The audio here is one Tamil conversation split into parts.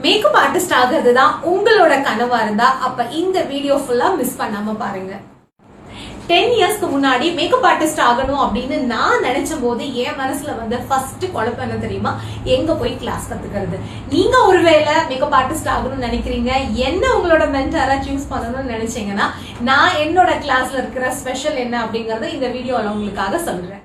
மேக்கப் ஆர்டிஸ்ட் ஆகிறதுதான் உங்களோட கனவா இருந்தா அப்ப இந்த வீடியோ ஃபுல்லா மிஸ் பண்ணாம பாருங்க. 10 இயர்ஸ்க்கு முன்னாடி மேக்கப் ஆர்டிஸ்ட் ஆகணும் அப்படின்னு நான் நினைச்ச போது என் மனசுல வந்து ஃபர்ஸ்ட் குழப்பம் என்ன தெரியுமா, எங்க போய் கிளாஸ் கத்துக்கிறது. நீங்க ஒருவேளை மேக்கப் ஆர்டிஸ்ட் ஆகணும்னு நினைக்கிறீங்க, என்ன உங்களோட மென்டாரா சூஸ் பண்ணணும்னு நினைச்சீங்கன்னா நான் என்னோட கிளாஸ்ல இருக்கிற ஸ்பெஷல் என்ன அப்படிங்கறத இந்த வீடியோல உங்களுக்காக சொல்றேன்.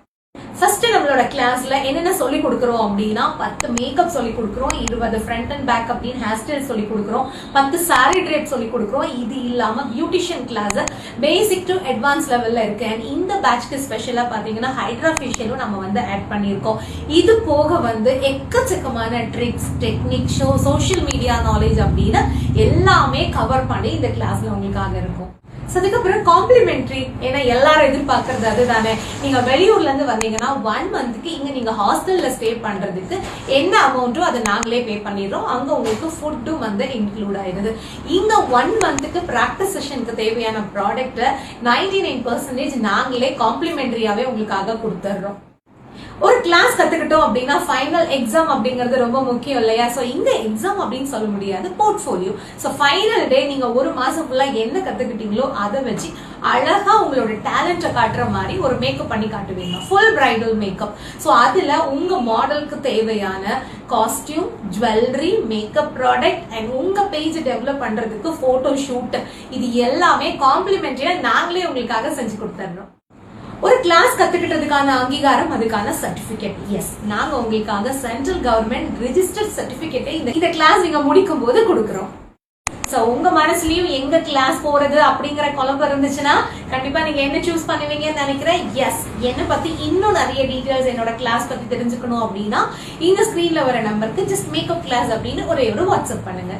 ஃபர்ஸ்ட் நம்மளோட கிளாஸ்ல என்னென்ன சொல்லி கொடுக்குறோம் அப்படின்னா 10 மேக்கப் சொல்லி கொடுக்குறோம், 20 ஃப்ரண்ட் அண்ட் பேக் அப்படின்னு ஹேர் ஸ்டைல் சொல்லி கொடுக்குறோம், 10 சாரி ட்ரேப் சொல்லி கொடுக்குறோம். இது இல்லாம beautician class basic to advance லெவல்ல இருக்கு. அண்ட் இந்த பேட்ச்க்கு ஸ்பெஷலா பாத்தீங்கன்னா ஹைட்ரா ஃபேஷியலும் நம்ம வந்து ஆட் பண்ணியிருக்கோம். இது போக வந்து எக்கச்சக்கமான tricks, technique, social media knowledge அப்படின்னு எல்லாமே கவர் பண்ணி இந்த கிளாஸ்ல உங்களுக்காக இருக்கும். அதுக்கப்புறம் காம்ப்ளிமெண்ட்ரி, ஏன்னா எல்லாரும் எதிர்பார்க்கறது அதுதானே. நீங்க வெளியூர்ல இருந்து வந்தீங்கன்னா 1 மந்த்க்கு இங்க நீங்க ஹாஸ்டல்ல ஸ்டே பண்றதுக்கு என்ன அமௌண்ட்டோ அதை நாங்களே பே பண்ணிடுறோம். அங்க உங்களுக்கு ஃபுட்டும் வந்து இன்க்ளூட் ஆயிடுது. இங்க 1 மந்த்க்கு பிராக்டிஸ் செஷனுக்கு தேவையான ப்ராடக்ட் 99% நாங்களே காம்ப்ளிமெண்ட்ரியாவே உங்களுக்காக கொடுத்துடுறோம். ஒரு கிளாஸ் கத்துக்கிட்டோம் அப்படின்னா ஃபைனல் எக்ஸாம் அப்படிங்கிறது ரொம்ப முக்கியம் இல்லையா? சோ இந்த எக்ஸாம் அப்படின்னு சொல்ல முடியாது, போர்ட்ஃபோலியோ. சோ ஃபைனல் டே நீங்க ஒரு மாசம் ஃபுல்லா என்ன கத்துக்கிட்டீங்களோ அதை வச்சு அழகா உங்களோட டேலண்ட காட்டுற மாதிரி ஒரு மேக்கப் பண்ணி காட்டுவீங்க, ஃபுல் பிரைடல் மேக்கப். சோ அதுல உங்க மாடலுக்கு தேவையான costume, jewellery, makeup product and உங்க பேஜ் டெவலப் பண்றதுக்கு போட்டோ ஷூட், இது எல்லாமே காம்ப்ளிமெண்டரியா நாங்களே உங்களுக்காக செஞ்சு கொடுத்துறோம். ஒரு கிளாஸ் கத்துக்கிட்டதுக்கான அங்கீகாரம், அதுக்கான சர்டிபிகேட். எஸ், நாங்க உங்களுக்காக சென்ட்ரல் கவர்மெண்ட் ரெஜிஸ்டர்ட் சர்டிபிகேட்டை இந்த கிளாஸ் நீங்க முடிக்கும் போது கொடுக்குறோம். சோ உங்க மனசுலயும் எங்க கிளாஸ் போறது அப்படிங்கிற குழப்பம் இருந்துச்சுன்னா கண்டிப்பா நீங்க என்ன சூஸ் பண்ணுவீங்கன்னு நினைக்கிறேன். எஸ், என்ன பத்தி இன்னும் நிறைய டீடைல்ஸ், என்னோட கிளாஸ் பத்தி தெரிஞ்சுக்கணும் அப்படின்னா இந்த ஸ்கிரீன்ல வர நம்பருக்கு ஜஸ்ட் மேக்கப் கிளாஸ் அப்படின்னு ஒரே ஒரு வாட்ஸ்அப் பண்ணுங்க.